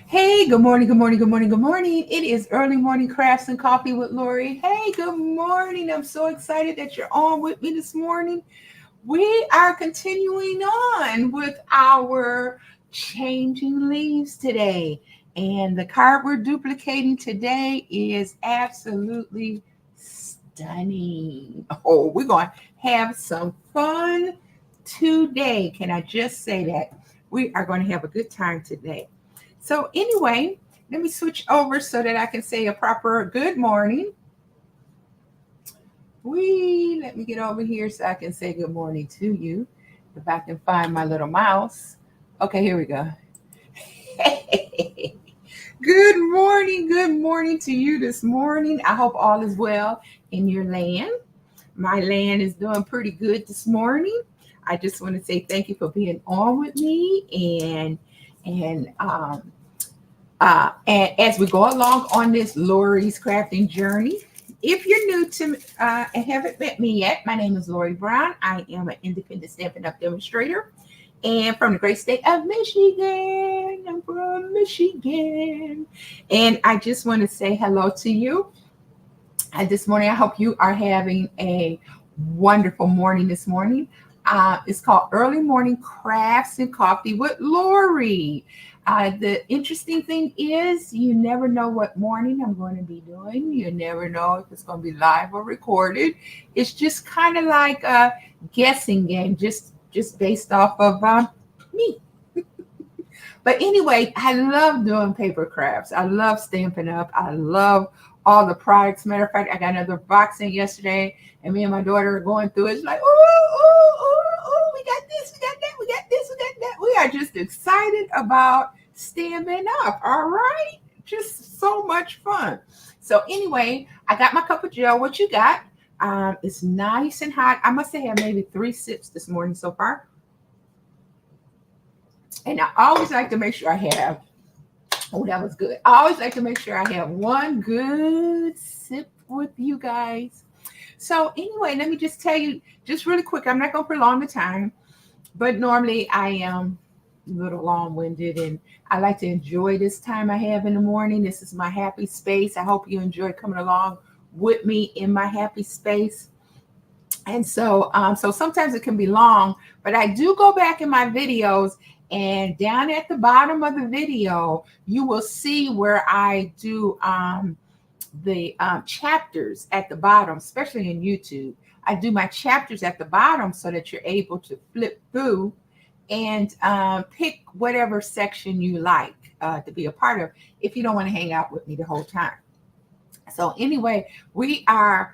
Hey, good morning, good morning, good morning, good morning. It is early morning crafts and coffee with Lori. Hey, good morning. I'm so excited that you're on with me this morning. We are continuing on with our changing leaves today. And the card we're duplicating today is absolutely stunning. Oh, we're going to have some fun today. Can I just say that? We are going to have a good time today. So, anyway, let me switch over so that I can say a proper good morning. Let me get over here so I can say good morning to you. If I can find my little mouse. Okay, here we go. Hey, good morning to you this morning. I hope all is well in your land. My land is doing pretty good this morning. I just want to say thank you for being on with me and as we go along on this Lorrie's crafting journey, if you're new to and haven't met me yet, my name is Lorrie Brown. I am an independent Stampin' Up! Demonstrator and from the great state of Michigan. I'm from Michigan. And I just want to say hello to you. This morning, I hope you are having a wonderful morning this morning. It's called Early Morning Crafts and Coffee with Lorrie. The interesting thing is, you never know what morning I'm going to be doing. You never know if it's going to be live or recorded. It's just kind of like a guessing game, just based off of me. But anyway, I love doing paper crafts. I love Stampin' Up. I love all the products. Matter of fact, I got another box in yesterday, and me and my daughter are going through it. It's like, ooh, we got this, we got that, we got this, we got that. We are just excited about Stampin' Up. All right, just so much fun. So anyway, I got my cup of gel. What you got? It's nice and hot. I must have had maybe 3 sips this morning so far. And I always like to make sure I have, oh, that was good. I always like to make sure I have one good sip with you guys. So, anyway, let me just tell you, just really quick, I'm not going to prolong the time, but normally I am a little long winded and I like to enjoy this time I have in the morning. This is my happy space. I hope you enjoy coming along with me in my happy space. And so sometimes it can be long, but I do go back in my videos, and down at the bottom of the video, you will see where I do the chapters at the bottom, especially in YouTube. I do my chapters at the bottom so that you're able to flip through and pick whatever section you like to be a part of if you don't want to hang out with me the whole time. So anyway, we are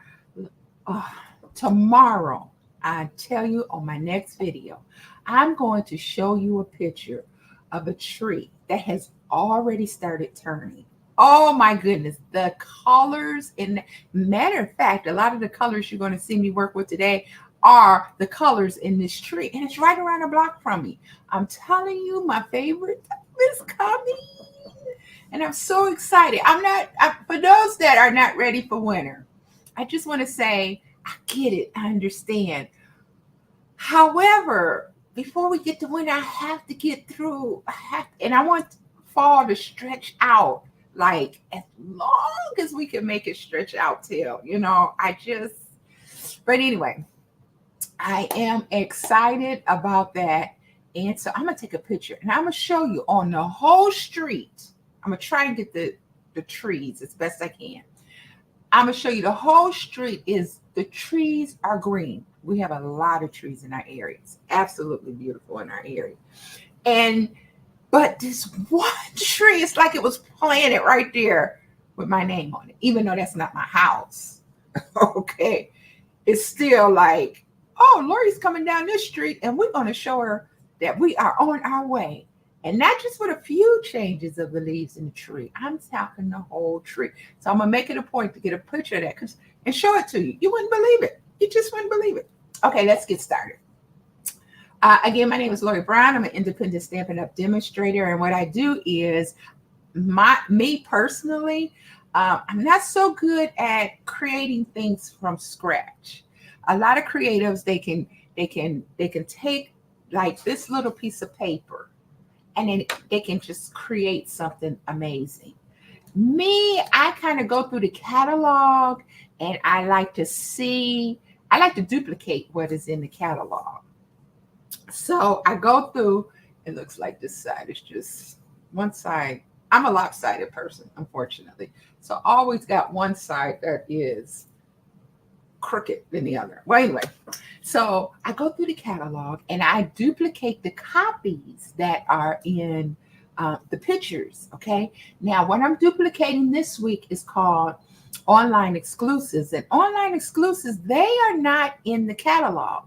tomorrow. I tell you on my next video, I'm going to show you a picture of a tree that has already started turning. Oh my goodness, the colors in matter of fact, a lot of the colors you're going to see me work with today are the colors in this tree, and it's right around the block from me. I'm telling you, my favorite is coming, and I'm so excited. For those that are not ready for winter, I just want to say, I get it, I understand. However, before we get to winter, I have to get through. And I want fall to stretch out like as long as we can make it stretch out till, but anyway, I am excited about that. And so I'm going to take a picture and I'm going to show you on the whole street. I'm going to try and get the trees as best I can. I'm going to show you the whole street is the trees are green. We have a lot of trees in our area. It's absolutely beautiful in our area. But this one tree, it's like it was planted right there with my name on it, even though that's not my house. Okay. It's still like, oh, Lori's coming down this street and we're going to show her that we are on our way. And not just with a few changes of the leaves in the tree. I'm talking the whole tree. So I'm going to make it a point to get a picture of that and show it to you. You wouldn't believe it. You just wouldn't believe it. Okay, let's get started. Again, my name is Lorrie Brown. I'm an independent Stampin' Up! Demonstrator. And what I do is, me personally, I'm not so good at creating things from scratch. A lot of creatives, they can take like this little piece of paper and then they can just create something amazing. Me, I kind of go through the catalog, and I like to duplicate what is in the catalog. So I go through, it looks like this side is just one side. I'm a lopsided person, unfortunately. So I always got one side that is crooked than the other. Well, anyway, so I go through the catalog and I duplicate the copies that are in the pictures. Okay. Now, what I'm duplicating this week is called online exclusives. And online exclusives, they are not in the catalog.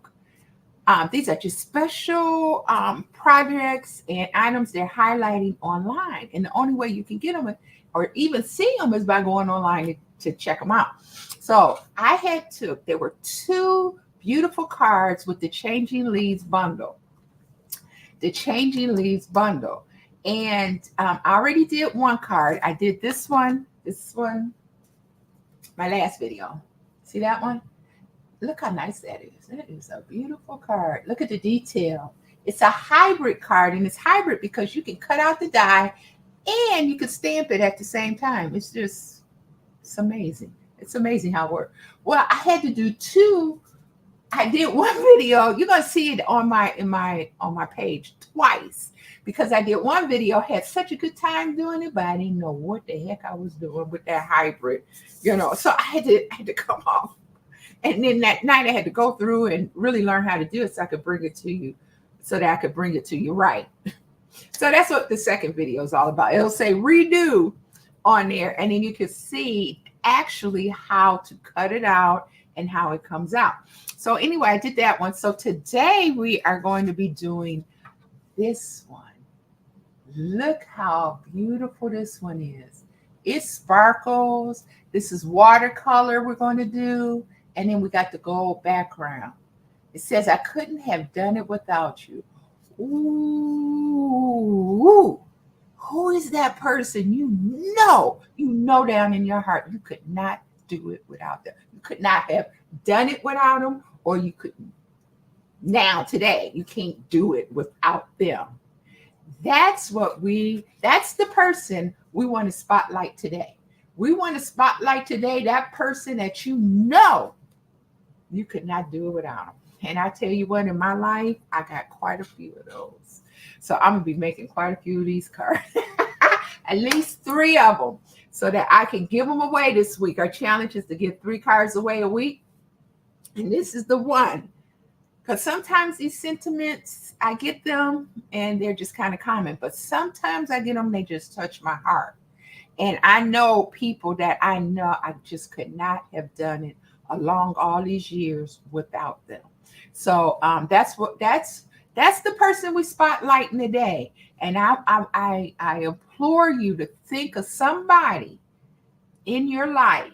These are just special projects and items they're highlighting online. And the only way you can get them or even see them is by going online to check them out. So there were two beautiful cards with the Changing Leaves bundle. The Changing Leaves bundle. And I already did one card. I did this one, my last video. See that one? Look how nice that is. That is a beautiful card. Look at the detail. It's a hybrid card, and it's hybrid because you can cut out the die and you can stamp it at the same time. It's amazing. It's amazing how it works. Well, I had to do two. I did one video. You're gonna see it on my page twice because I did one video, had such a good time doing it, but I didn't know what the heck I was doing with that hybrid, So I had to come off. And then that night I had to go through and really learn how to do it so I could bring it to you, so that I could bring it to you right. So that's what the second video is all about. It'll say redo on there, and then you can see actually how to cut it out and how it comes out. So anyway, I did that one. So today we are going to be doing this one. Look how beautiful this one is. It sparkles. This is watercolor we're going to do. And then we got the gold background. It says, I couldn't have done it without you. Ooh, who is that person? You know down in your heart, you could not do it without them. You could not have done it without them, or you couldn't. Now, today, you can't do it without them. That's the person we want to spotlight today. We want to spotlight today that person that you could not do it without them. And I tell you what, in my life, I got quite a few of those. So I'm going to be making quite a few of these cards. At least 3 of them so that I can give them away this week. Our challenge is to give 3 cards away a week. And this is the one. Because sometimes these sentiments, I get them and they're just kind of common. But sometimes I get them, they just touch my heart. And I know people that I know I just could not have done it along all these years without them. So that's the person we spotlighting today. And I implore you to think of somebody in your life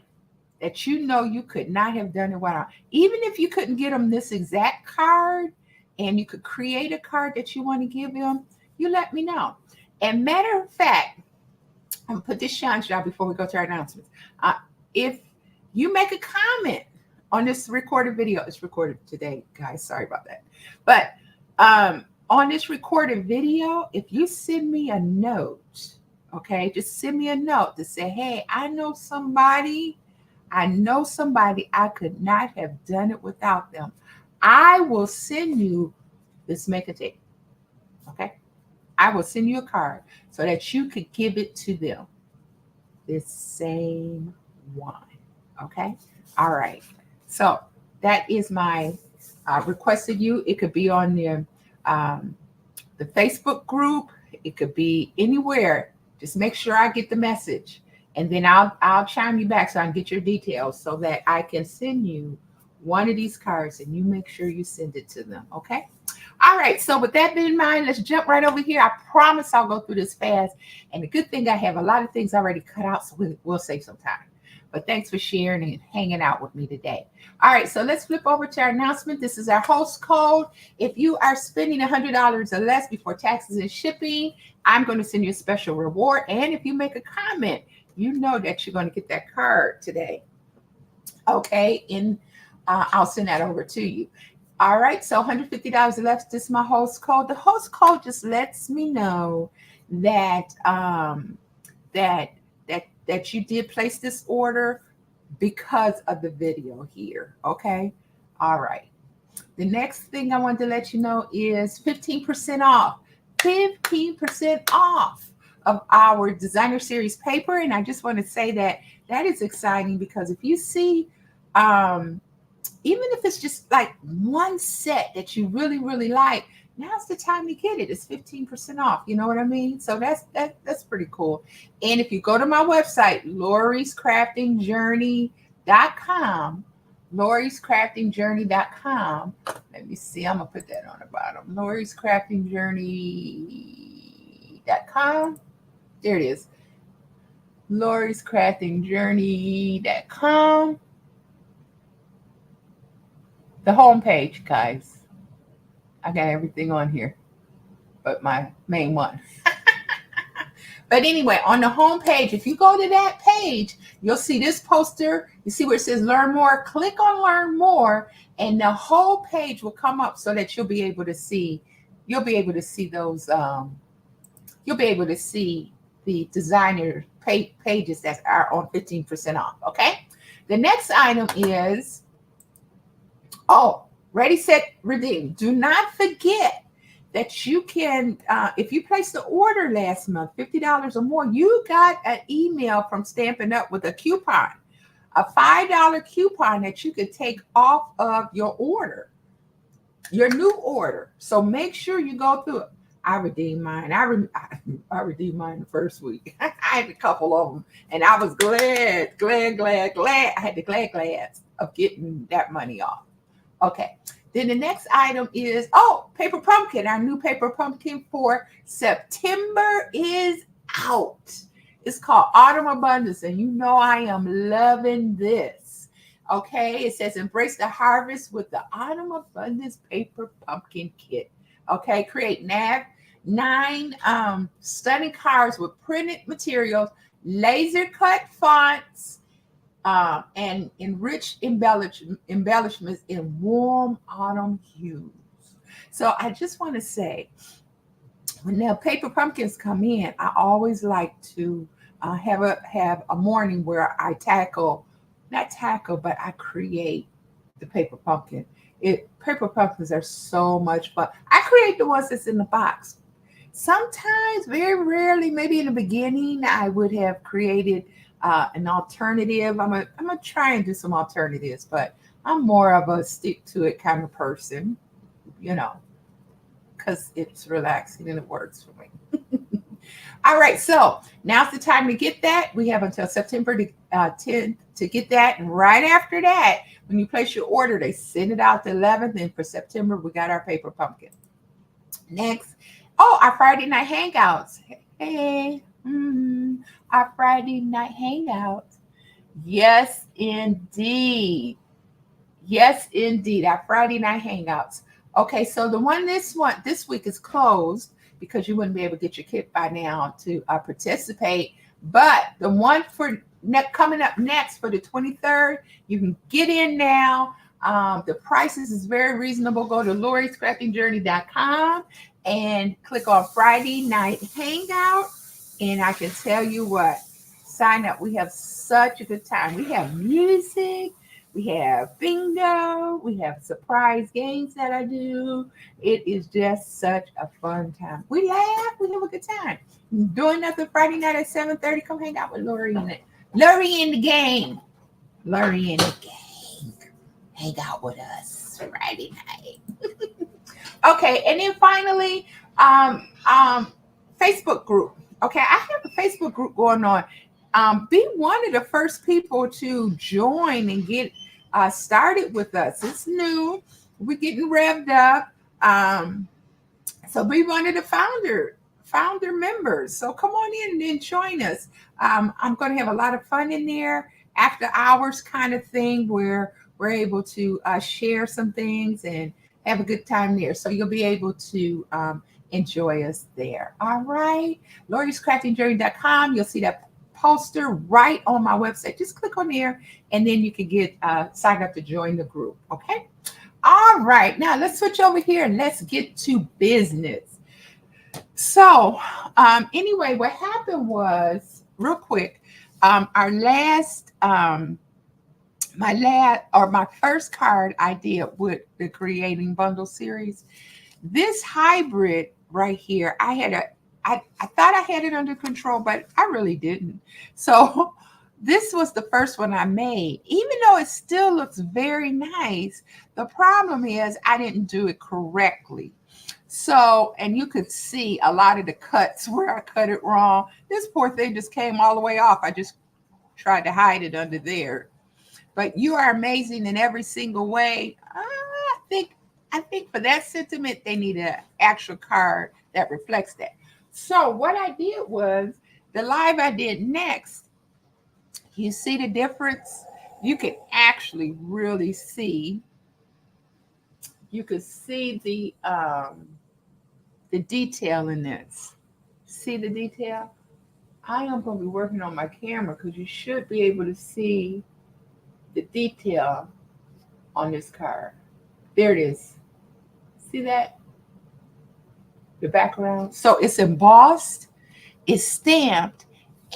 that you could not have done it without. Even if you couldn't get them this exact card and you could create a card that you want to give them, you let me know. And matter of fact, I'm going to put this challenge out before we go to our announcements. If you make a comment on this recorded video, it's recorded today, guys. Sorry about that. But on this recorded video, if you send me a note, okay, just send me a note to say, hey, I know somebody I could not have done it without them. I will send you this make a tape. Okay. I will send you a card so that you could give it to them. This same one. Okay. All right. So that is my request of you. It could be on the Facebook group. It could be anywhere. Just make sure I get the message. And then I'll chime you back so I can get your details so that I can send you one of these cards and you make sure you send it to them. Okay. All right. So with that being in mind, let's jump right over here. I promise I'll go through this fast. And the good thing, I have a lot of things already cut out, so we'll save some time. But thanks for sharing and hanging out with me today. All right. So let's flip over to our announcement. This is our host code. If you are spending $100 or less before taxes and shipping, I'm going to send you a special reward. And if you make a comment, you know that you're going to get that card today. Okay. And I'll send that over to you. All right, so $150 left. This is my host code. The host code just lets me know that that you did place this order because of the video here. Okay. All right. The next thing I want to let you know is 15% off. 15% off of our designer series paper. And I just want to say that that is exciting because if you see even if it's just like one set that you really, really like, now's the time to get it. It's 15% off. You know what I mean? So that's pretty cool. And if you go to my website, lorriescraftingjourney.com, lorriescraftingjourney.com. Let me see. I'm gonna put that on the bottom. lorriescraftingjourney.com. There it is. lorriescraftingjourney.com. The home page, guys. I got everything on here, but my main one. But anyway, on the home page, if you go to that page, you'll see this poster. You see where it says Learn More. Click on Learn More, and the whole page will come up so that you'll be able to see. You'll be able to see those. You'll be able to see the designer pages that are on 15% off. Okay. The next item is. Oh, ready, set, redeem. Do not forget that you can, if you placed the order last month, $50 or more, you got an email from Stampin' Up with a coupon, a $5 coupon that you could take off of your order, your new order. So make sure you go through it. I redeemed mine. I redeemed mine the first week. I had a couple of them, and I was glad. I had the glads of getting that money off. Okay, then the next item is, paper pumpkin. Our new paper pumpkin for September is out. It's called Autumn Abundance, and you know I am loving this. Okay, it says embrace the harvest with the Autumn Abundance paper pumpkin kit. Okay, create 9 stunning cards with printed materials, laser cut fonts, and enriched embellishments in warm autumn hues. So I just want to say, when the paper pumpkins come in, I always like to have a morning where I I create the paper pumpkin. Paper pumpkins are so much fun. I create the ones that's in the box. Sometimes, very rarely, maybe in the beginning, I would have created an alternative. I'm gonna try and do some alternatives, but I'm more of a stick to it kind of person, because it's relaxing and it works for me. All right, so now's the time to get that. We have until September 10th to get that, and right after that, when you place your order, they send it out the 11th, and for September, we got our paper pumpkin. Next, our Friday night hangouts. Hey. Our Friday night hangouts. Yes, indeed. Yes, indeed. Our Friday night hangouts. Okay, so the one this week is closed because you wouldn't be able to get your kit by now to participate. But the one for coming up next for the 23rd, you can get in now. The prices is very reasonable. Go to lorriescraftingjourney.com and click on Friday night hangout. And I can tell you what, sign up. We have such a good time. We have music, we have bingo, we have surprise games that I do. It is just such a fun time. We laugh, we have a good time. Doing nothing Friday night at 7:30. Come hang out with Lorrie in it. Lorrie in the gang. Lorrie in the gang. Hang out with us Friday night. Okay, and then finally, Facebook group. Okay, I have a Facebook group going on. Be one of the first people to join and get started with us. It's new. We're getting revved up. So be one of the founder members. So come on in and join us. I'm going to have a lot of fun in there, after hours kind of thing, where we're able to share some things and have a good time there. So you'll be able to enjoy us there. All right. lorriescraftingjourney.com. You'll see that poster right on my website. Just click on there and then you can get signed up to join the group. Okay. All right, now let's switch over here and let's get to business. So, anyway, what happened was, real quick, our last, my first card I did with the Creating Bundle series, this hybrid right here, I thought I had it under control, but I really didn't. So this was the first one I made. Even though it still looks very nice, the problem is I didn't do it correctly. So, and you could see a lot of the cuts where I cut it wrong. This poor thing just came all the way off. I just tried to hide it under there. But you are amazing in every single way. I think for that sentiment, they need an actual card that reflects that. So what I did was the live I did next, you see the difference? You can actually really see, you could see the detail in this. See the detail? I am going to be working on my camera because you should be able to see the detail on this card. There it is. See that? The background. So it's embossed, it's stamped,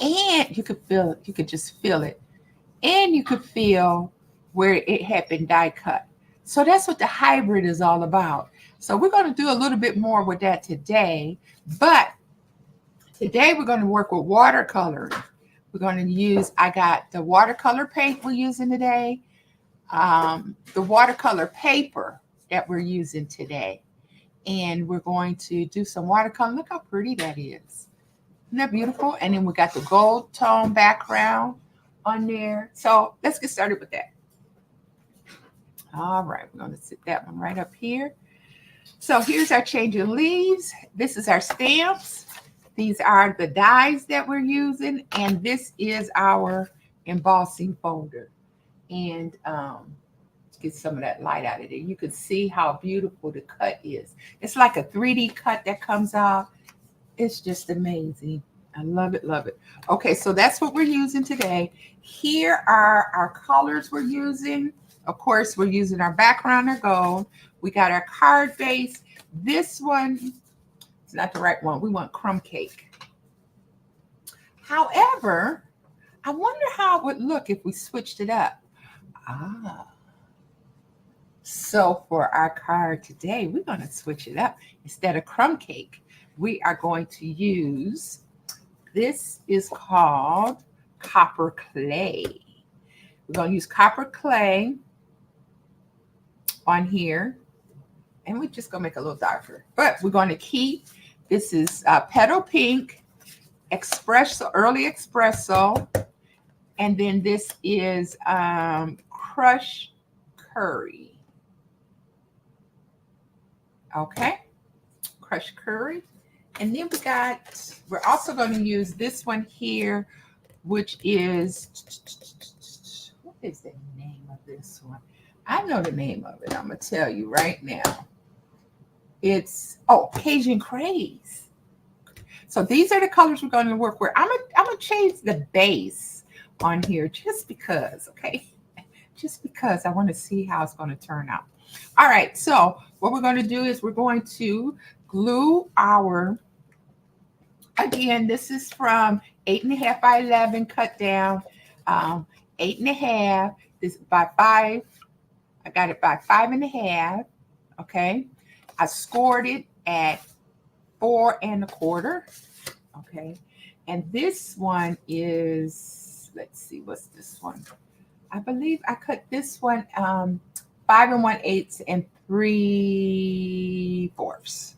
and you could feel it. You could just feel it. And you could feel where it had been die cut. So that's what the hybrid is all about. So we're going to do a little bit more with that today. But today we're going to work with watercolor. We're going to use, I got the watercolor paint we're using today, the watercolor paper that we're using today. And we're going to do some watercolor. Look how pretty that is. Isn't that beautiful? And then we got the gold tone background on there. So let's get started with that. All right, we're going to sit that one right up here. So here's our changing leaves. This is our stamps. These are the dies that we're using. And this is our embossing folder. And get some of that light out of there. You can see how beautiful the cut is. It's like a 3D cut that comes out. It's just amazing. I love it, love it. Okay, so that's what we're using today. Here are our colors we're using. Of course, we're using our background or gold. We got our card base. This one is not the right one. We want crumb cake. However, I wonder how it would look if we switched it up. So for our card today, we're going to switch it up. Instead of crumb cake, we are going to use, this is called copper clay. We're going to use copper clay on here. And we're just going to make it a little darker. But we're going to keep, this is petal pink, espresso, early espresso. And then this is crushed curry. Okay, crushed curry. And then we're also going to use this one here, which is, what is the name of this one? I know the name of it. I'm going to tell you right now. It's, Cajun Craze. So these are the colors we're going to work with. I'm going to change the base on here just because, okay? Just because I want to see how it's going to turn out. All right, so what we're going to do is we're going to glue our, again, this is from 8.5 by 11 cut down, 8.5, this by 5, I got it by 5.5, okay? I scored it at 4 1/4, okay? And this one is, let's see, what's this one? I believe I cut this one 5 1/8 and 3/4.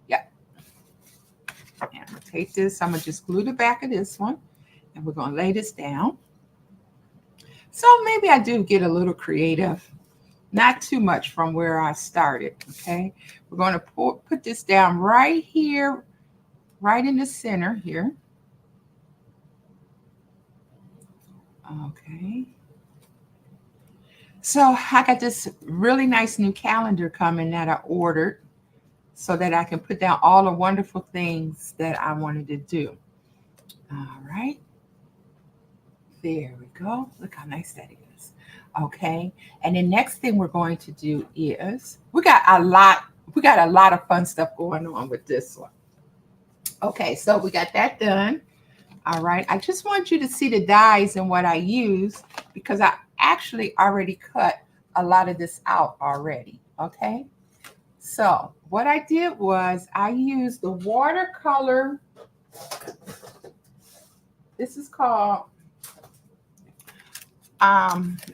Yep. And I'm gonna take this. I'm gonna just glue the back of this one, and we're gonna lay this down. So maybe I do get a little creative, not too much from where I started. Okay, we're gonna put this down right here, right in the center here. Okay. So I got this really nice new calendar coming that I ordered so that I can put down all the wonderful things that I wanted to do. All right. There we go. Look how nice that is. Okay. And the next thing we're going to do is we got a lot of fun stuff going on with this one. Okay, so we got that done. All right. I just want you to see the dies and what I use because I actually already cut a lot of this out already. Okay. So what I did was I used the watercolor. This is called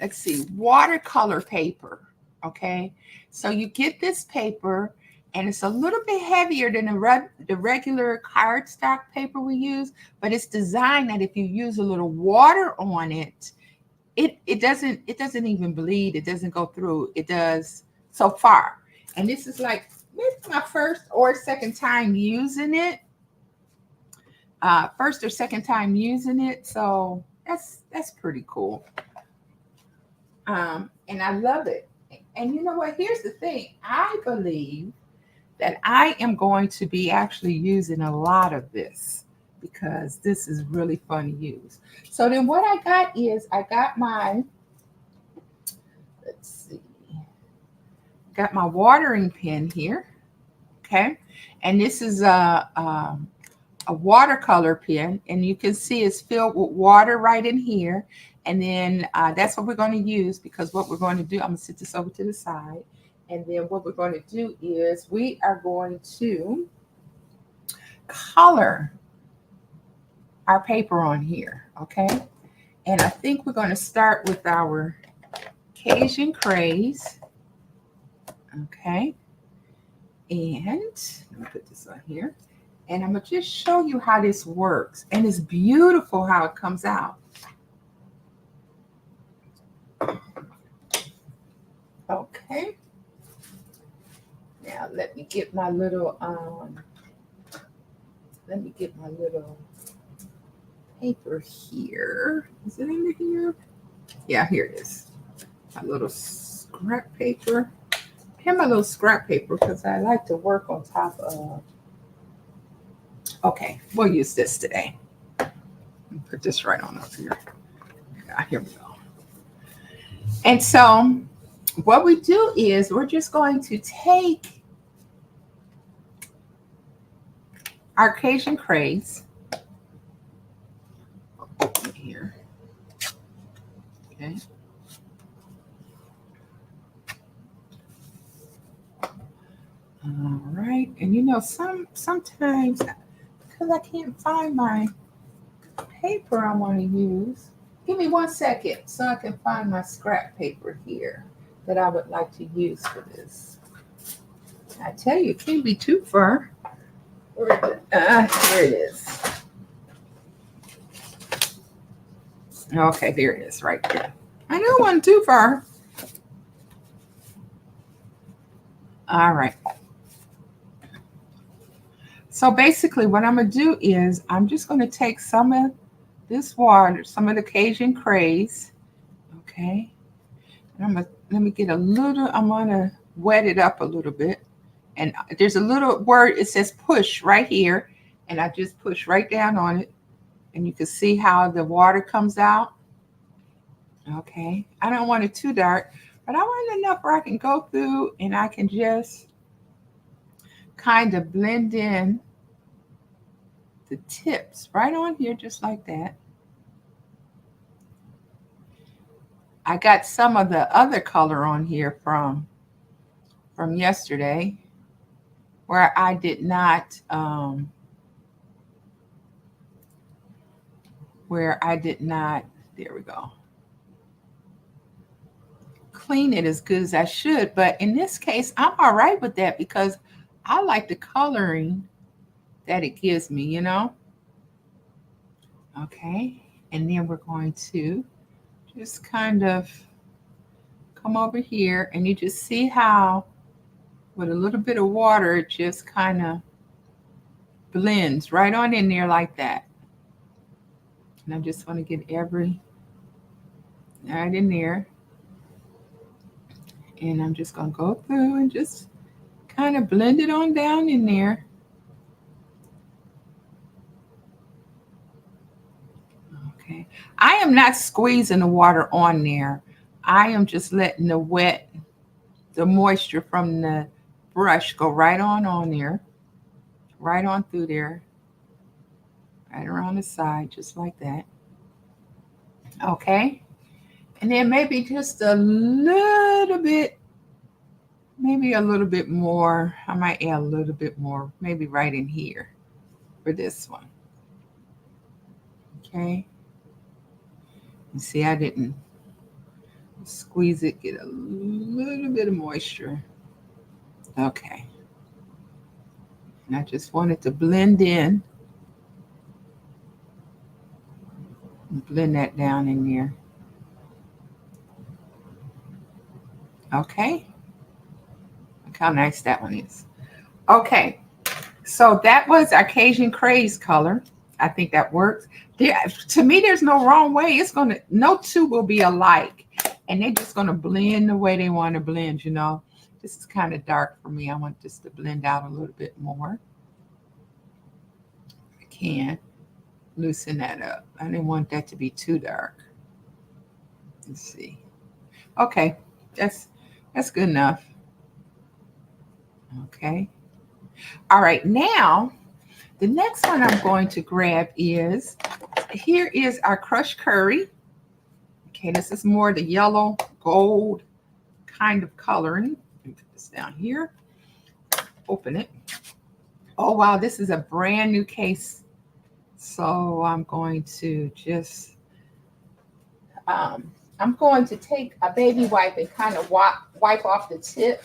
let's see, watercolor paper. Okay, so you get this paper and it's a little bit heavier than the regular cardstock paper we use, but it's designed that if you use a little water on it, it doesn't even bleed, it doesn't go through, it does so far. And this is like maybe my first or second time using it, first or second time using it, so that's pretty cool. And I love it. And you know what? Here's the thing. I believe that I am going to be actually using a lot of this because this is really fun to use. So then what I got is I got my, let's see, got my watering pen here. Okay. And this is a watercolor pen, and you can see it's filled with water right in here. And then that's what we're going to use because what we're going to do, I'm going to sit this over to the side. And then what we're going to do is we are going to color our paper on here, okay? And I think we're going to start with our Cajun Craze, okay? And let me put this on here. And I'm going to just show you how this works. And it's beautiful how it comes out. Okay. Now let me get my little paper here. Is it under here? Yeah, here it is. My little scrap paper. I have my little scrap paper because I like to work on top of. Okay, we'll use this today. Put this right on up here. Yeah, here we go. And so what we do is we're just going to take our Cajun Craze. Open here. Okay. All right. And you know, sometimes because I can't find my paper I want to use. Give me 1 second so I can find my scrap paper here that I would like to use for this. I tell you, it can't be too far. Where is it? Here it is. Okay, there it is, right there. I know it wasn't too far. All right. So basically what I'm going to do is I'm just going to take some of this water, some of the Cajun Craze, okay? And let me get a little, I'm going to wet it up a little bit. And there's a little word, it says push right here. And I just push right down on it. And you can see how the water comes out. Okay. I don't want it too dark, but I want it enough where I can go through and I can just kind of blend in the tips right on here, just like that. I got some of the other color on here from yesterday where I did not there we go, clean it as good as I should. But in this case, I'm all right with that because I like the coloring that it gives me, you know. Okay, and then we're going to just kind of come over here and you just see how with a little bit of water, it just kind of blends right on in there like that. And I just want to get every right in there. And I'm just going to go through and just kind of blend it on down in there. Okay. I am not squeezing the water on there. I am just letting the moisture from the brush go right on there, right on through there, right around the side, just like that. Okay. And then maybe just a little bit, maybe a little bit more. I might add a little bit more, maybe right in here for this one. Okay. You see, I didn't squeeze it, get a little bit of moisture. Okay. And I just want it to blend in. Blend that down in there. Okay. Look how nice that one is. Okay. So that was our Cajun Craze color. I think that works. There, to me, there's no wrong way. No two will be alike. And they're just gonna blend the way they want to blend, you know. This is kind of dark for me. I want this to blend out a little bit more. I can loosen that up. I didn't want that to be too dark. Let's see. Okay, that's good enough. Okay. All right, now the next one I'm going to grab is, here is our crushed curry. Okay, this is more the yellow gold kind of coloring. Let me put this down here. Open it. Oh wow, this is a brand new case. So I'm going to just I'm going to take a baby wipe and kind of wipe off the tip.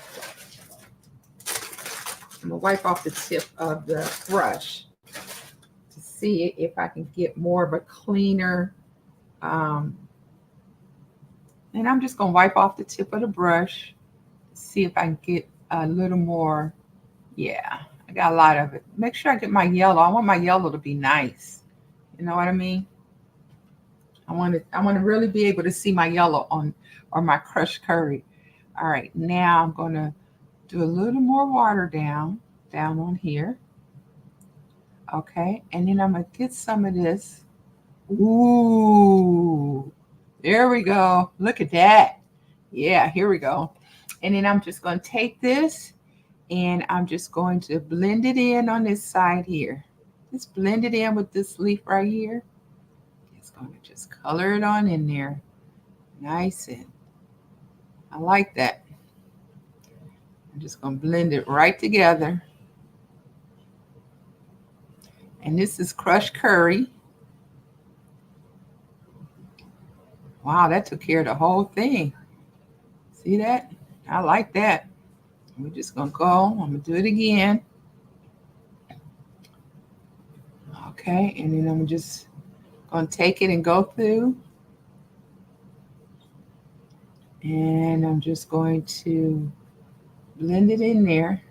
I'm gonna wipe off the tip of the brush to see if I can get more of a cleaner. And I'm just gonna wipe off the tip of the brush, see if I can get a little more. Yeah, I got a lot of it. Make sure I get my yellow. I want my yellow to be nice. You know what I mean? I want to really be able to see my yellow on or my crushed curry. All right, now I'm gonna do a little more water down on here. Okay, and then I'm gonna get some of this. Ooh, there we go. Look at that. Yeah, here we go. And then I'm just gonna take this and I'm just going to blend it in on this side here. Just blend it in with this leaf right here. It's going to just color it on in there. Nice, and I like that. I'm just going to blend it right together. And this is crushed curry. Wow, that took care of the whole thing. See that? I like that. We're just going to go. I'm going to do it again. Okay, and then I'm just going to take it and go through. And I'm just going to blend it in there.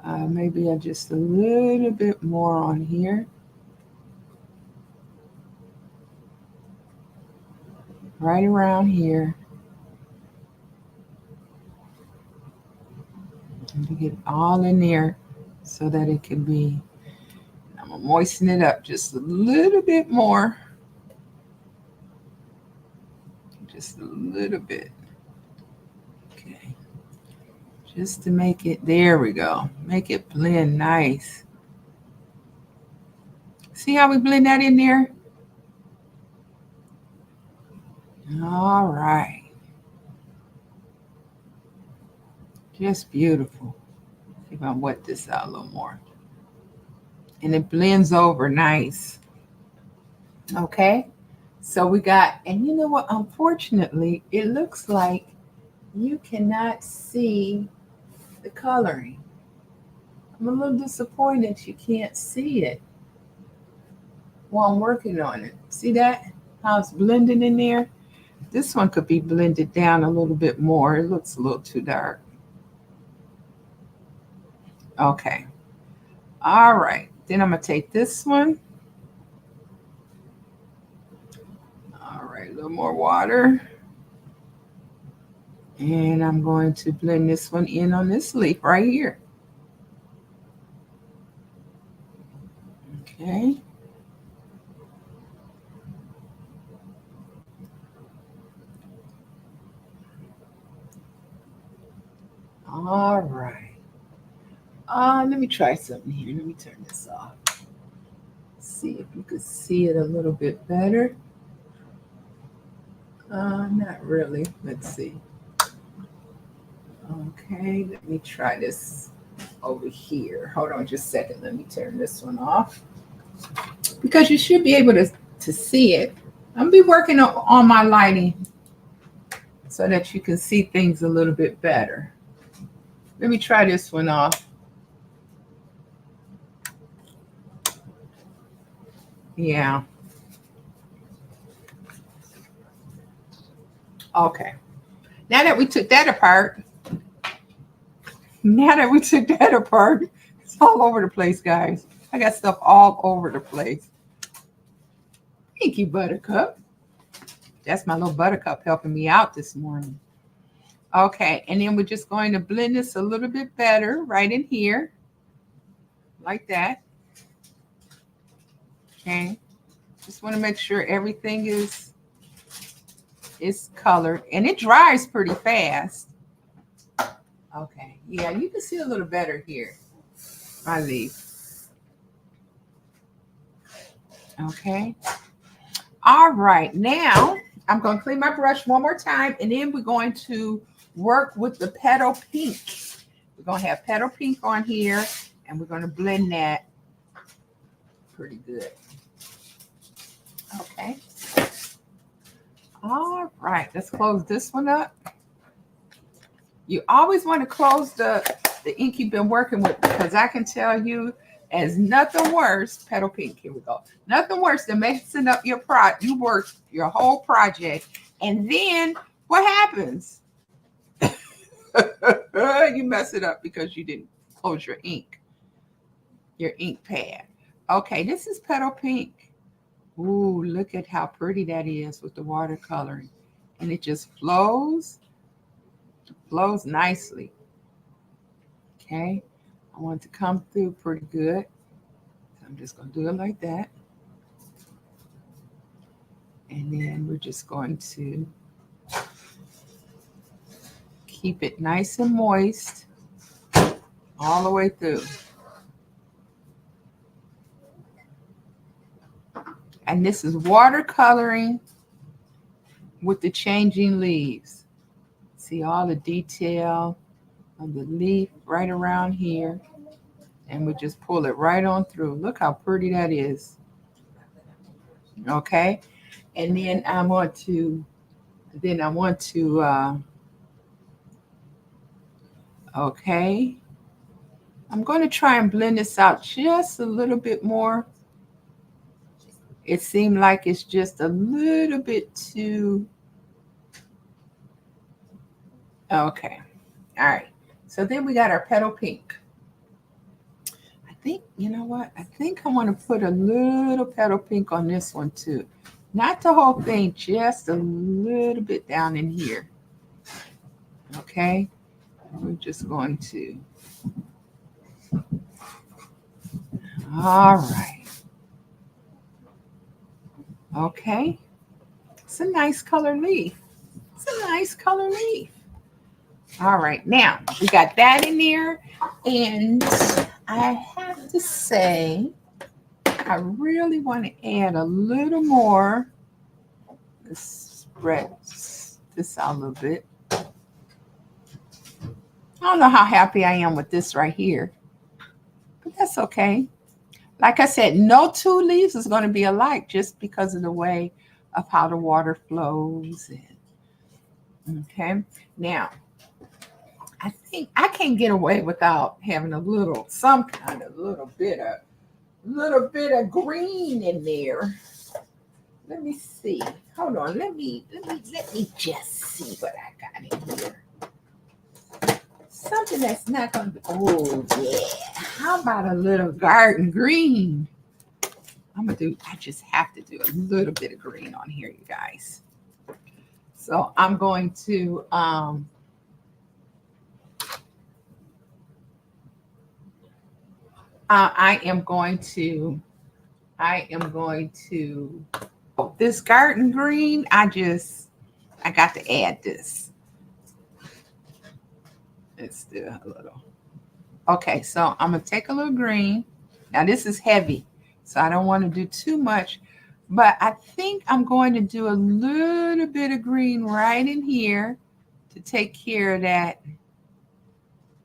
Maybe just a little bit more on here. Right around here. And to get all in there so that it can be, I'm going to moisten it up just a little bit more. Just a little bit. Okay. Just to make it, there we go. Make it blend nice. See how we blend that in there? All right. Just beautiful. See if I wet this out a little more. And it blends over nice. Okay. So we got, and you know what? Unfortunately, it looks like you cannot see the coloring. I'm a little disappointed you can't see it while I'm working on it. See that? How it's blending in there? This one could be blended down a little bit more. It looks a little too dark. Okay. All right. Then I'm going to take this one. All right. A little more water. And I'm going to blend this one in on this leaf right here. Okay. All right. Let me try something here. Let me turn this off. See if you could see it a little bit better. Not really. Let's see. Okay, let me try this over here. Hold on just a second. Let me turn this one off. Because you should be able to see it. I'm gonna be working on my lighting so that you can see things a little bit better. Let me try this one off. Yeah. Okay. Now that we took that apart, it's all over the place, guys. I got stuff all over the place. Thank you, Buttercup. That's my little Buttercup helping me out this morning. Okay, and then we're just going to blend this a little bit better right in here, like that. Okay, just want to make sure everything is colored, and it dries pretty fast. Okay, yeah, you can see a little better here, my leaf. Okay, all right, now I'm going to clean my brush one more time, and then we're going to work with the petal pink. We're going to have petal pink on here, and we're going to blend that pretty good. Okay. All right, let's close this one up. You always want to close the ink you've been working with, because I can tell you there's nothing worse, petal pink, here we go. Nothing worse than messing up your you work your whole project, and then what happens? You mess it up because you didn't close your ink pad. Okay, this is petal pink. Ooh, look at how pretty that is with the watercoloring. And it just flows nicely. Okay, I want it to come through pretty good. So I'm just going to do it like that. And then we're just going to keep it nice and moist all the way through. And this is watercoloring with the changing leaves. See all the detail of the leaf right around here. And we just pull it right on through. Look how pretty that is. Okay. And then I want to, okay. I'm going to try and blend this out just a little bit more. It seemed like it's just a little bit too. Okay. All right. So then we got our petal pink. I think, you know what? I think I want to put a little petal pink on this one too. Not the whole thing, just a little bit down in here. Okay. We're just going to. All right. Okay. It's a nice color leaf. All right. Now we got that in there. And I have to say, I really want to add a little more. Let's spread this out a little bit. I don't know how happy I am with this right here, but that's okay. Like I said, no two leaves is going to be alike just because of the way of how the water flows in. Okay. Now, I think I can't get away without having some kind of little bit of green in there. Let me see. Hold on. Let me just see what I got in here. Something that's not going to be. Oh yeah. How about a little garden green? I just have to do a little bit of green on here, you guys. So I'm going to I am going to this garden green. I got to add this. Let's do a little. Okay, so I'm going to take a little green. Now, this is heavy, so I don't want to do too much. But I think I'm going to do a little bit of green right in here to take care of that.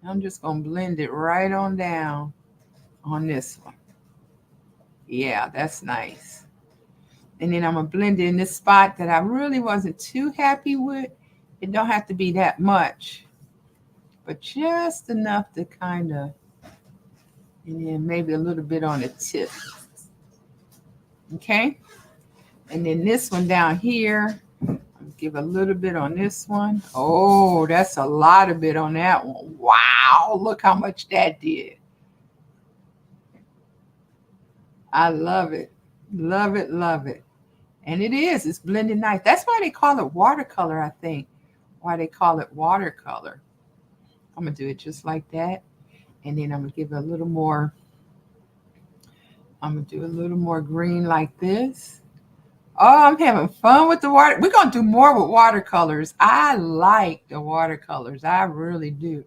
I'm just going to blend it right on down on this one. Yeah, that's nice. And then I'm going to blend it in this spot that I really wasn't too happy with. It don't have to be that much, but just enough to kind of, and then maybe a little bit on the tip. Okay. And then this one down here, I'll give a little bit on this one. Oh, that's a lot of bit on that one. Wow, look how much that did. I love it. Love it, love it. And it is, it's blended nice. That's why they call it watercolor, I think. Why they call it watercolor. I'm going to do it just like that. And then I'm going to give it a little more. I'm going to do a little more green like this. Oh, I'm having fun with the water. We're going to do more with watercolors. I like the watercolors. I really do.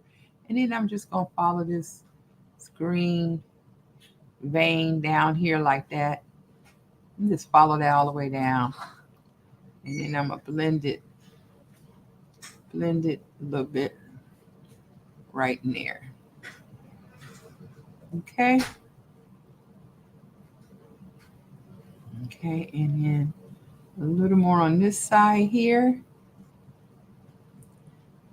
And then I'm just going to follow this green vein down here like that. And just follow that all the way down. And then I'm going to blend it a little bit right in there. Okay. Okay, and then a little more on this side here.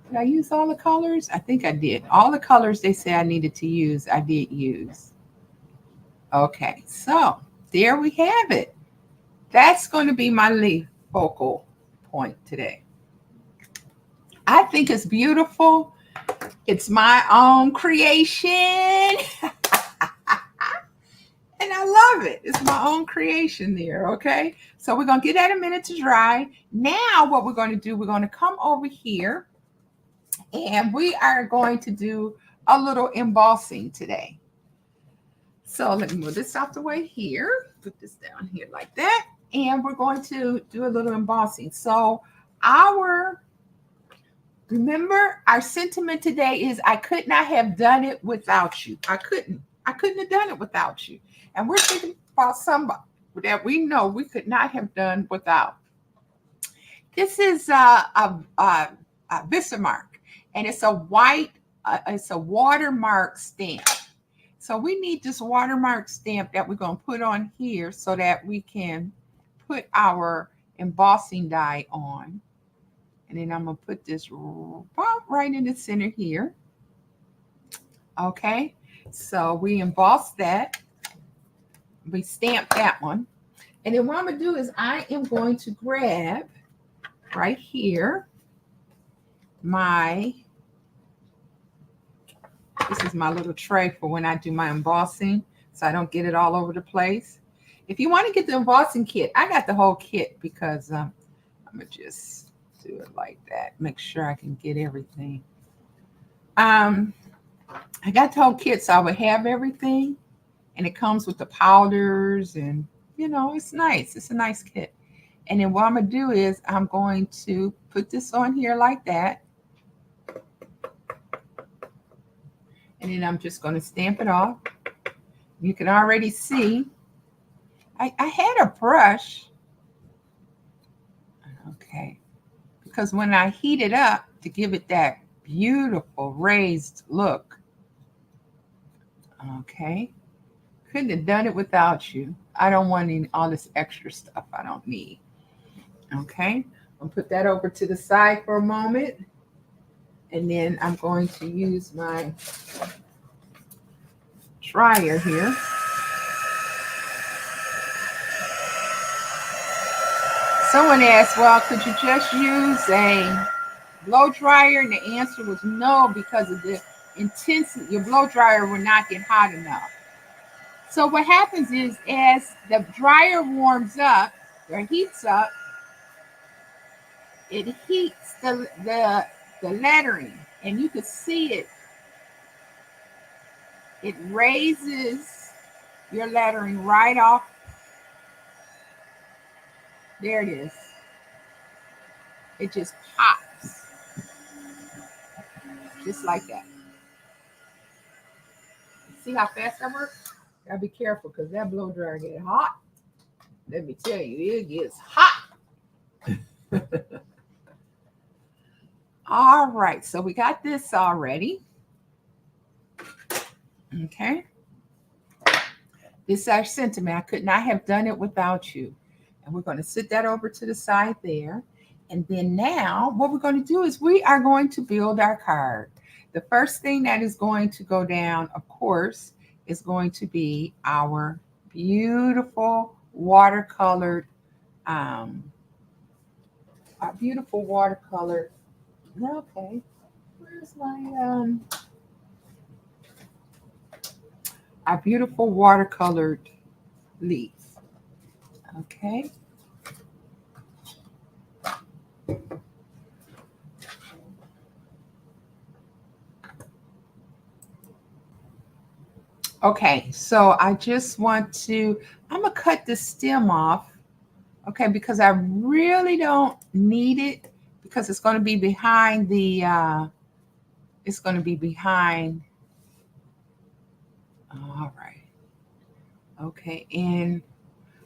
Did I use all the colors? I think I did. All the colors they say I needed to use, I did use. Okay, so there we have it. That's going to be my leaf focal point today. I think it's beautiful. It's my own creation. And I love it. It's my own creation there, okay? So we're going to give that a minute to dry. Now what we're going to do, we're going to come over here and we are going to do a little embossing today. So let me move this out the way here. Put this down here like that. And we're going to do a little embossing. So remember our sentiment today is I could not have done it without you. I couldn't have done it without you. And we're thinking about somebody that we know we could not have done without. This is a Bismarck, and it's a white, it's a watermark stamp. So we need this watermark stamp that we're going to put on here so that we can put our embossing die on. And then I'm going to put this right in the center here. Okay, so we emboss that. We stamp that one. And then what I'm going to do is I am going to grab right here this is my little tray for when I do my embossing so I don't get it all over the place. If you want to get the embossing kit, I got the whole kit because I'm going to just do it like that. Make sure I can get everything. I got the whole kit so I would have everything. And it comes with the powders and, you know, it's nice. It's a nice kit. And then what I'm going to do is I'm going to put this on here like that. And then I'm just going to stamp it off. You can already see. I had a brush. Okay. Because when I heat it up to give it that beautiful raised look. Okay. Couldn't have done it without you. I don't want all this extra stuff I don't need. Okay. I'll put that over to the side for a moment. And then I'm going to use my dryer here. Someone asked, well, could you just use a blow dryer? And the answer was no, because of the intensity. Your blow dryer will not get hot enough. So what happens is as the dryer warms up or heats up, it heats the lettering, and you can see it. It raises your lettering right off. There it is. It just pops. just like that. See how fast I work? Gotta be careful because that blow dryer get hot. Let me tell you, it gets hot. All right, so we got this already. Okay. This is our sentiment. I could not have done it without you. And we're going to sit that over to the side there. And then now what we're going to do is we are going to build our card. The first thing that is going to go down, of course, is going to be our beautiful watercolored, our beautiful watercolored. Okay, where's my our beautiful watercolored leaf? Okay. Okay, so I just want to, I'm gonna cut the stem off, okay, because I really don't need it because it's gonna be behind the, it's gonna be behind, all right, okay, and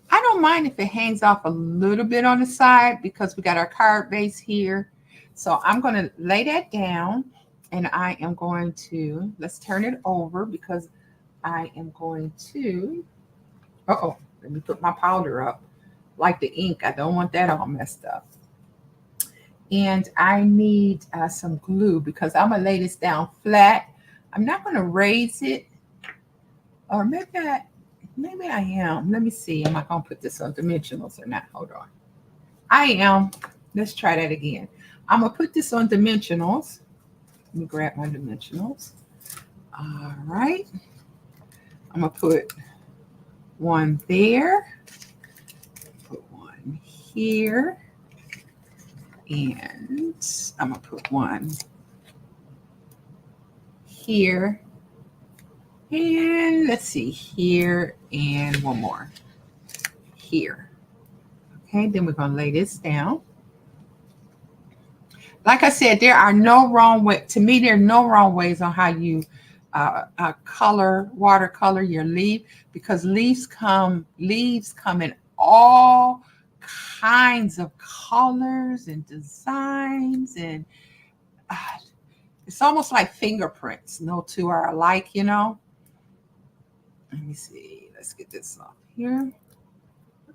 I don't mind if it hangs off a little bit on the side because we got our card base here. So I'm gonna lay that down and I am going to, let's turn it over because I am going to, let me put my powder up. Like the ink, I don't want that all messed up. And I need some glue because I'm gonna lay this down flat. I'm not gonna raise it, or maybe I am. Let me see, am I gonna put this on dimensionals or not? Hold on. I am. Let's try that again. I'm gonna put this on dimensionals. Let me grab my dimensionals. All right. I'm gonna put one there, put one here, and I'm gonna put one here, and let's see, here, and one more here. Okay, then we're gonna lay this down. Like I said, there are no wrong way. To me, there are no wrong ways on how you watercolor your leaf, because leaves come in all kinds of colors and designs, and uh, it's almost like fingerprints. No two are alike, you know. Let me see. Let's get this off here.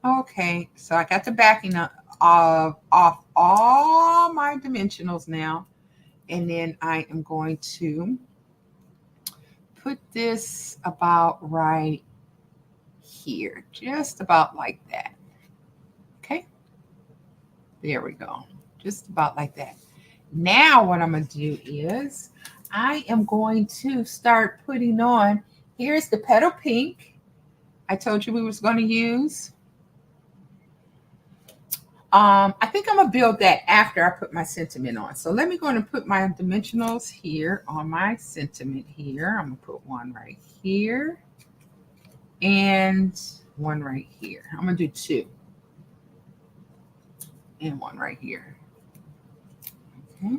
Okay, so I got the backing off all my dimensionals now, and then I am going to put this about right here, just about like that. Okay, there we go, just about like that. Now what I'm going to do is I am going to start putting on, here's the petal pink I told you we was going to use. I think I'm gonna build that after I put my sentiment on. So let me go and put my dimensionals here on my sentiment here. I'm gonna put one right here and one right here. I'm gonna do two and one right here. Okay.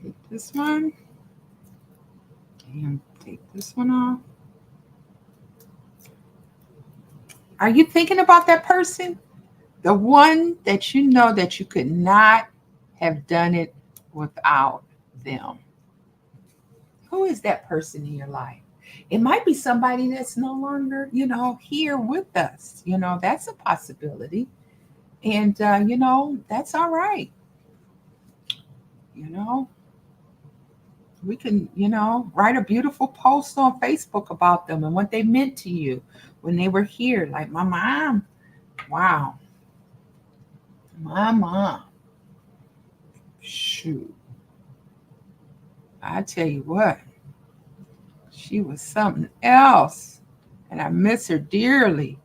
Take this one and take this one off. Are you thinking about that person? The one that you know that you could not have done it without them. Who is that person in your life? It might be somebody that's no longer, here with us. That's a possibility. And, that's all right. We can, write a beautiful post on Facebook about them and what they meant to you when they were here. Like my mom. Wow. My mom. Shoot. I tell you what. She was something else. And I miss her dearly.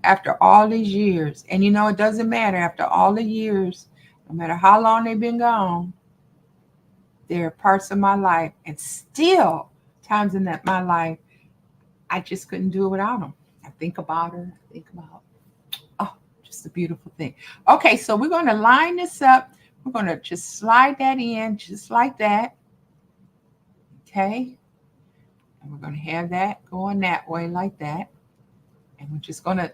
After all these years. And it doesn't matter. After all the years, no matter how long they've been gone, they're parts of my life. And still, times in my life, I just couldn't do it without them. I think about her. I think about, just a beautiful thing. Okay, so we're going to line this up We're going to just slide that in just like that. Okay. And we're going to have that going that way like that. And we're just gonna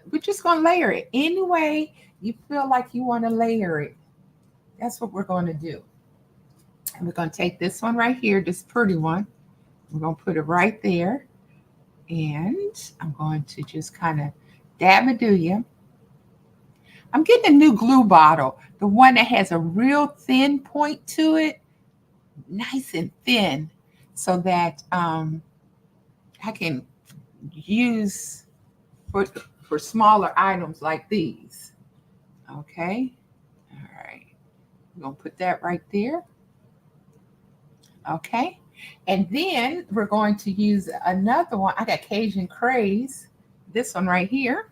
layer it any way you feel like you want to layer it. That's what we're going to do. And we're going to take this one right here, this pretty one. We're going to put it right there. And I'm going to just kind of dab it, do you? I'm getting a new glue bottle, the one that has a real thin point to it, nice and thin, so that I can use for smaller items like these. Okay. All right. I'm going to put that right there. Okay. And then we're going to use another one. I got Cajun Craze, this one right here.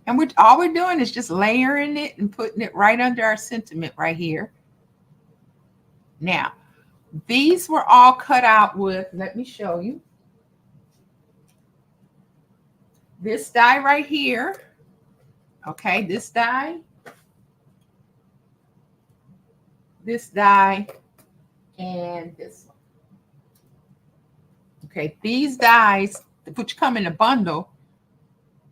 And all we're doing is just layering it and putting it right under our sentiment right here. Now, these were all cut out with, let me show you. This die right here. Okay, this die, and this one. Okay, these dies, which come in a bundle,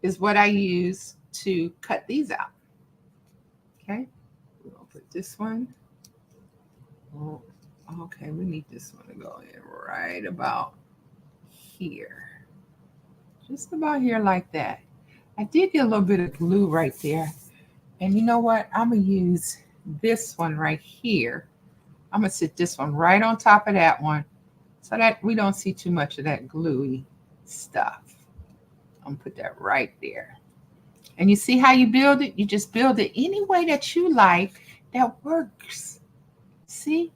is what I use to cut these out. Okay, we're gonna put this one. Oh, okay, we need this one to go in right about here. Just about here like that. I did get a little bit of glue right there. And you know what? I'm going to use this one right here. I'm going to sit this one right on top of that one so that we don't see too much of that gluey stuff. I'm going to put that right there. And you see how you build it? You just build it any way that you like that works. See?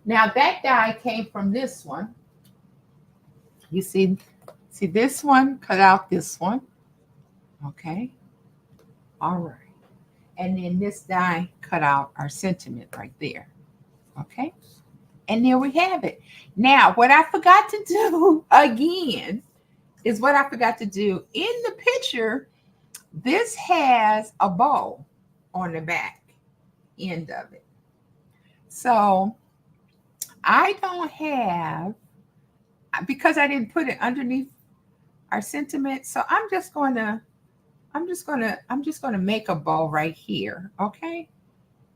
Now that die came from this one. You see this one, cut out this one. Okay. All right. And then this die cut out our sentiment right there. Okay. And there we have it. Now, what I forgot to do again is what I forgot to do in the picture. This has a bow on the back end of it. So I don't have, because I didn't put it underneath our sentiment. So I'm just going to make a bow right here. Okay.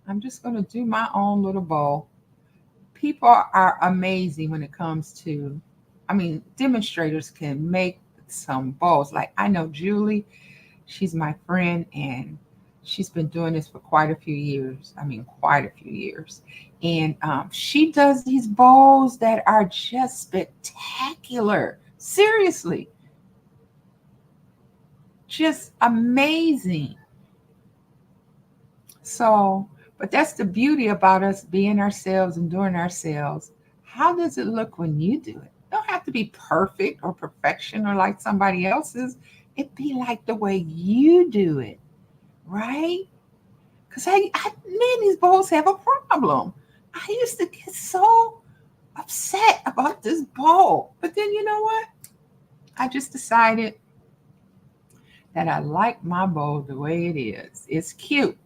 I'm just going to do my own little bow. People are amazing when it comes to, demonstrators can make some bows. Like I know Julie, she's my friend, and she's been doing this for quite a few years. And she does these bows that are just spectacular. Seriously. Just amazing. So, but that's the beauty about us being ourselves and doing ourselves. How does it look when you do it? It don't have to be perfect or perfection or like somebody else's. It be like the way you do it, right? Because man, these bows have a problem. I used to get so upset about this bow. But then you know what? I just decided that I like my bow the way it is. It's cute.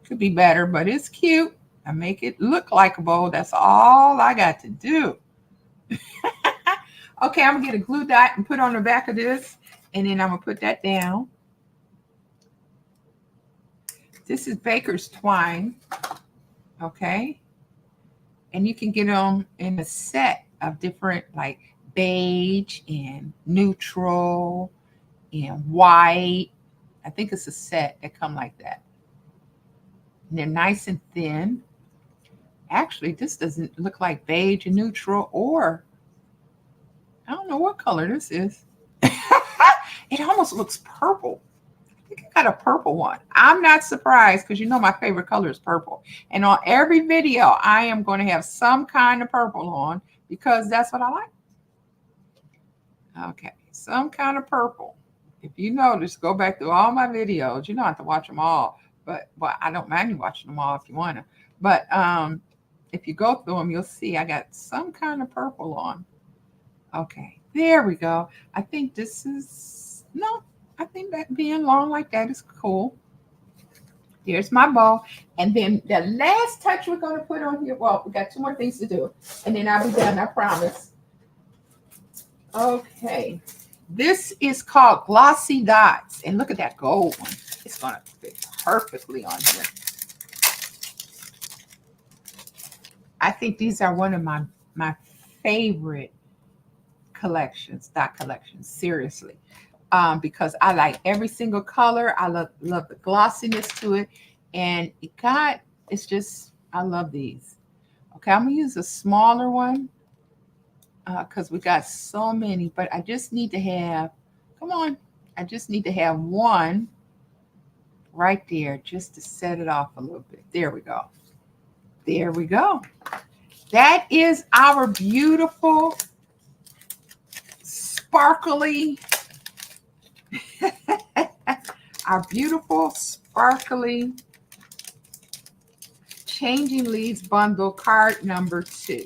Could be better, but it's cute. I make it look like a bow. That's all I got to do. Okay, I'm going to get a glue dot and put on the back of this. And then I'm going to put that down. This is Baker's Twine. Okay. And you can get them in a set of different, like beige and neutral and white. I think it's a set that come like that. And they're nice and thin. Actually, this doesn't look like beige and neutral, or I don't know what color this is. It almost looks purple. I think I got a purple one. I'm not surprised because you know my favorite color is purple. And on every video, I am going to have some kind of purple on because that's what I like. Okay, some kind of purple. If you notice, go back through all my videos. You don't have to watch them all, but I don't mind you watching them all if you want to. But if you go through them, you'll see I got some kind of purple on. Okay, there we go. I think this is, no, I think that being long like that is cool. There's my bow. And then the last touch we're going to put on here, well, we got two more things to do. And then I'll be done, I promise. Okay. This is called Glossy Dots. And look at that gold one. It's going to fit perfectly on here. I think these are one of my favorite collections, dot collections, seriously. Because I like every single color. I love the glossiness to it. And it's just, I love these. Okay, I'm going to use a smaller one because we got so many. But I just need to have, come on, I just need to have one right there just to set it off a little bit. There we go. There we go. That is our beautiful, sparkly, our beautiful, sparkly Changing Leaves bundle card number 2.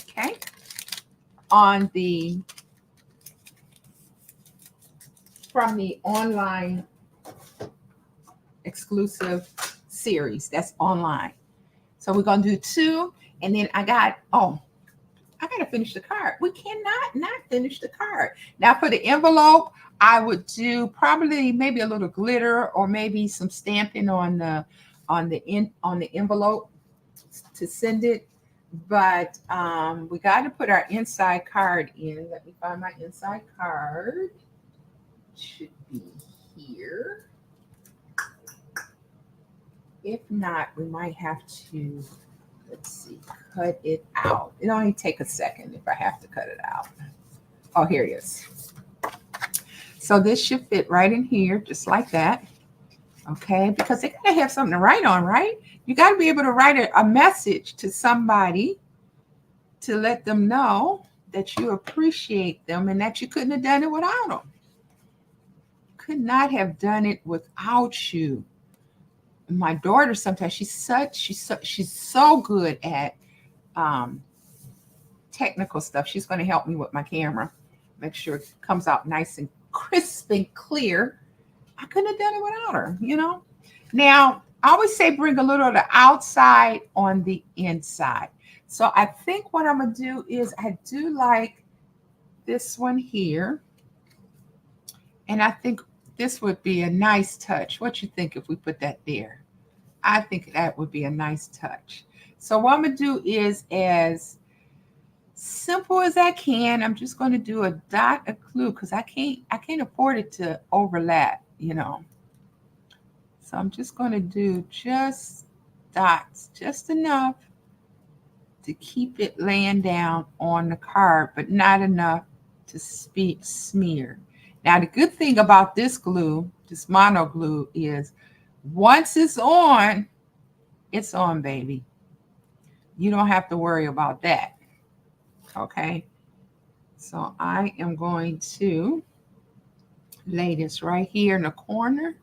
Okay. From the online exclusive series that's online. So we're going to do 2. And then I got to finish the card. We cannot not finish the card. Now for the envelope, I would do probably maybe a little glitter or maybe some stamping on the envelope to send it. But we got to put our inside card in. Let me find my inside card. It should be here. If not, we might have to, let's see, cut it out. It'll only take a second if I have to cut it out. Oh, here it is. So this should fit right in here, just like that. Okay, because they gotta have something to write on, right? You gotta be able to write a message to somebody to let them know that you appreciate them and that you couldn't have done it without them. Could not have done it without you. My daughter sometimes she's so good at technical stuff. She's going to help me with my camera, make sure it comes out nice and crisp and clear. I couldn't have done it without her, you know. Now I always say bring a little of the outside on the inside. So I think what I'm gonna do is I do like this one here, and I think this would be a nice touch. What you think if we put that there? I think that would be a nice touch. So what I'm going to do is as simple as I can. I'm just going to do a dot, a clue, because I can't afford it to overlap, you know. So I'm just going to do just dots, just enough to keep it laying down on the card, but not enough to smear. Now, the good thing about this glue, this mono glue, is once it's on, baby. You don't have to worry about that. Okay. So I am going to lay this right here in the corner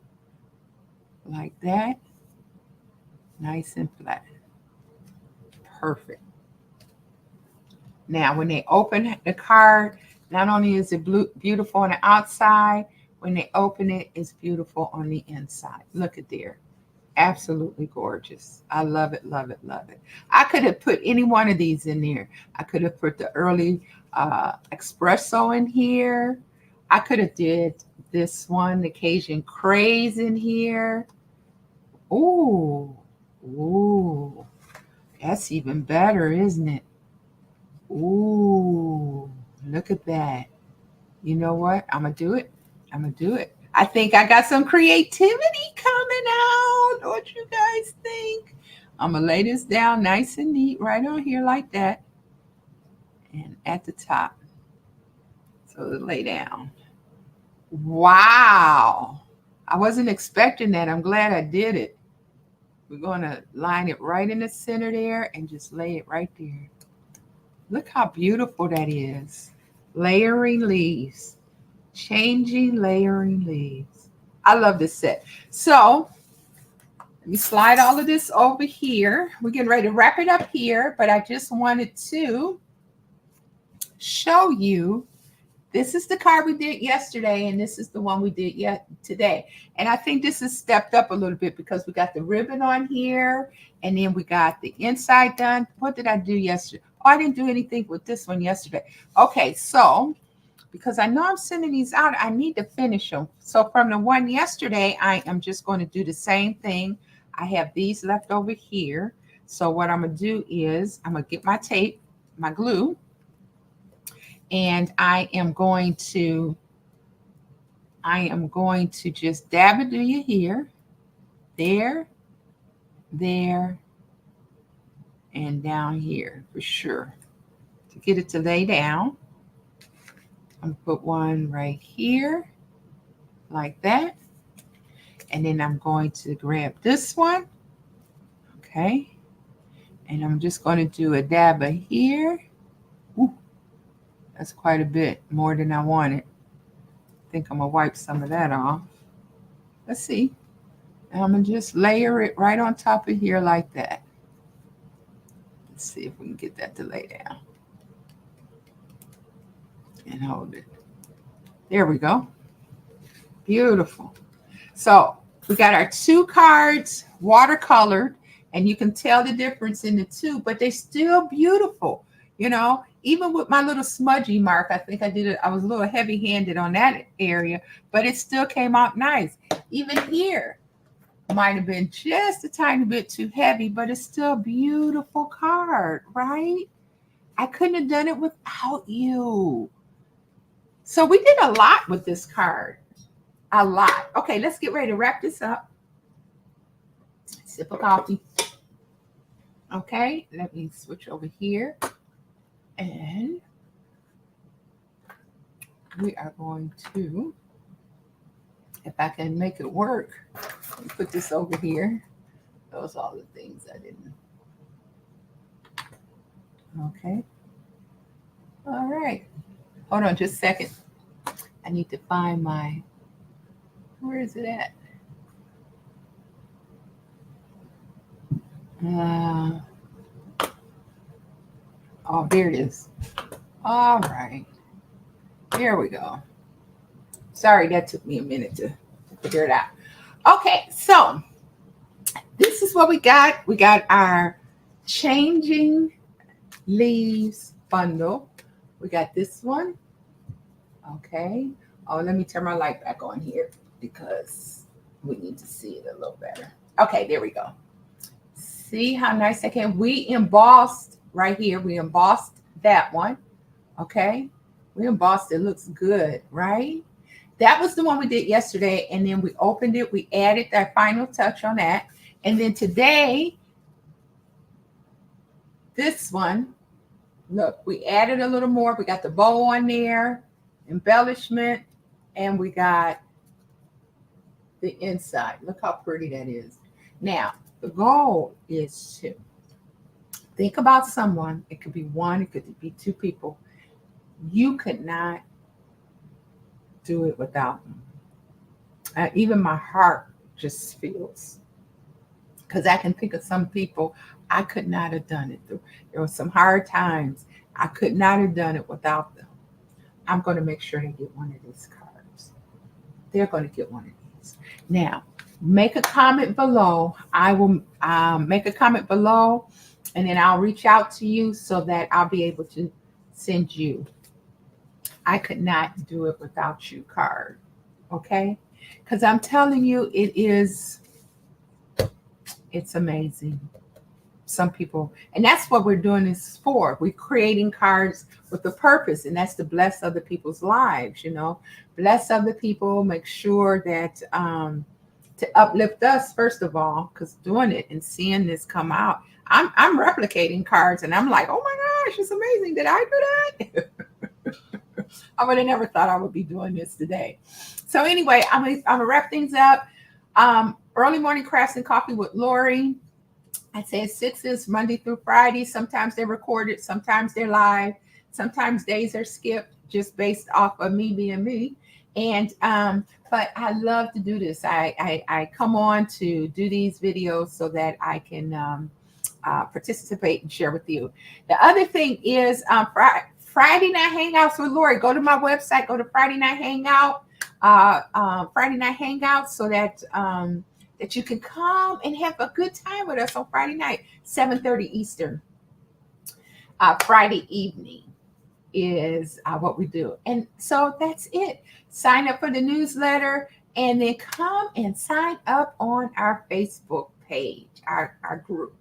like that. Nice and flat. Perfect. Now, when they open the card, not only is it beautiful on the outside, when they open it, it's beautiful on the inside. Look at there. Absolutely gorgeous. I love it, love it, love it. I could have put any one of these in there. I could have put the early espresso in here. I could have did this one, the Cajun Craze in here. Ooh, ooh. That's even better, isn't it? Ooh, look at that. You know what? I'm going to do it. I'm going to do it. I think I got some creativity coming out. What you guys think? I'm going to lay this down nice and neat right on here like that. And at the top. So it'll lay down. Wow. I wasn't expecting that. I'm glad I did it. We're going to line it right in the center there and just lay it right there. Look how beautiful that is. Layering leaves. Changing, layering leaves. I love this set. So let me slide all of this over here. We're getting ready to wrap it up here, but I just wanted to show you This is the card we did yesterday, and this is the one we did yet today. And I think this is stepped up a little bit because we got the ribbon on here, and then we got the inside done. What did I do yesterday? Oh, I didn't do anything with this one yesterday. Okay, so because I know I'm sending these out, I need to finish them. So from the one yesterday, I am just going to do the same thing. I have these left over here. So what I'm going to do is I'm going to get my tape, my glue, and I am going to just dab it to you here, there, and down here for sure. To get it to lay down, I'm going to put one right here like that. And then I'm going to grab this one. Okay. And I'm just going to do a dab of here. Ooh, that's quite a bit more than I wanted. I think I'm going to wipe some of that off. Let's see. And I'm going to just layer it right on top of here like that. Let's see if we can get that to lay down. And hold it. There we go. Beautiful. So we got our two cards watercolored, and you can tell the difference in the two, but they're still beautiful. You know, even with my little smudgy mark, I think I did it. I was a little heavy-handed on that area, but it still came out nice. Even here, might have been just a tiny bit too heavy, but it's still a beautiful card, right? I couldn't have done it without you. So we did a lot with this card. A lot. Okay, let's get ready to wrap this up. Sip of coffee. Okay, let me switch over here. And we are going to, if I can make it work, let me put this over here. Those are all the things I didn't. Okay. All right. Hold on just a second. I need to find my, where is it at? Oh, there it is. All right. There we go. Sorry, that took me a minute to figure it out. Okay, so this is what we got. We got our Changing Leaves bundle. We got this one. Okay. Oh, let me turn my light back on here because we need to see it a little better. Okay, there we go. See how nice that came? We embossed right here. We embossed that one. Okay. We embossed it. Looks good, right? That was the one we did yesterday. And then we opened it. We added that final touch on that. And then today, this one, look, we added a little more. We got the bow on there, embellishment, and we got the inside. Look how pretty that is. Now, the goal is to think about someone. It could be one, it could be two people. You could not do it without them. Even my heart just feels, because I can think of some people I could not have done it through. There were some hard times. I could not have done it without them. I'm going to make sure they get one of these cards. They're going to get one of these. Now, make a comment below. I will make a comment below, and then I'll reach out to you so that I'll be able to send you I could not do it without you card. Okay? Because I'm telling you, it's amazing. Some people, and that's what we're doing this for. We're creating cards with a purpose, and that's to bless other people's lives, you know. Bless other people, make sure that to uplift us, first of all, because doing it and seeing this come out, I'm replicating cards, and I'm like, oh my gosh, it's amazing. Did I do that? I would have never thought I would be doing this today. So anyway, I'm gonna wrap things up. Early morning crafts and coffee with Lorrie. I'd say it's 6 Monday through Friday. Sometimes they're recorded, sometimes they're live, sometimes days are skipped just based off of me being me. And but I love to do this. I come on to do these videos so that I can participate and share with you. The other thing is Friday Night Hangouts with Lorrie. Go to my website. Go to Friday Night Hangout. Friday Night Hangout, so that that you can come and have a good time with us on Friday night, 7:30 Eastern. Friday evening is what we do. And so that's it. Sign up for the newsletter and then come and sign up on our Facebook page, our group.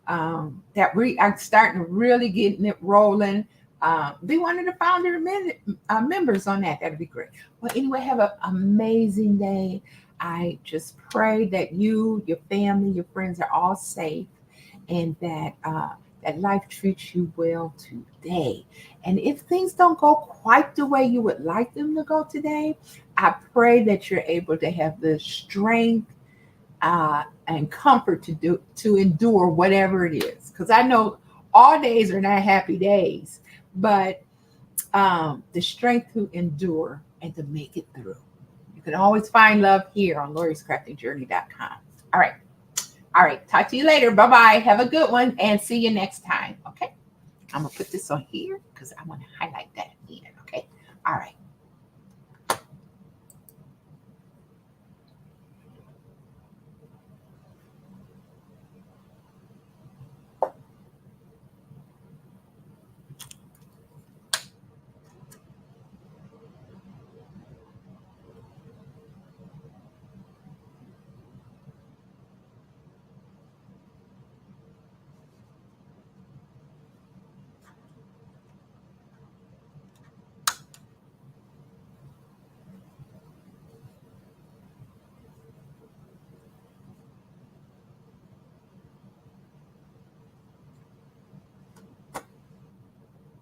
That we are starting to really getting it rolling. Be one of the founder members on that. That'd be great. Well, anyway, have an amazing day. I just pray that you, your family, your friends are all safe, and that that life treats you well today. And if things don't go quite the way you would like them to go today, I pray that you're able to have the strength and comfort to endure whatever it is. Because I know all days are not happy days, but the strength to endure and to make it through. You can always find love here on lorriescraftingjourney.com. All right. All right. Talk to you later. Bye-bye. Have a good one and see you next time. Okay. I'm going to put this on here because I want to highlight that again. Okay. All right.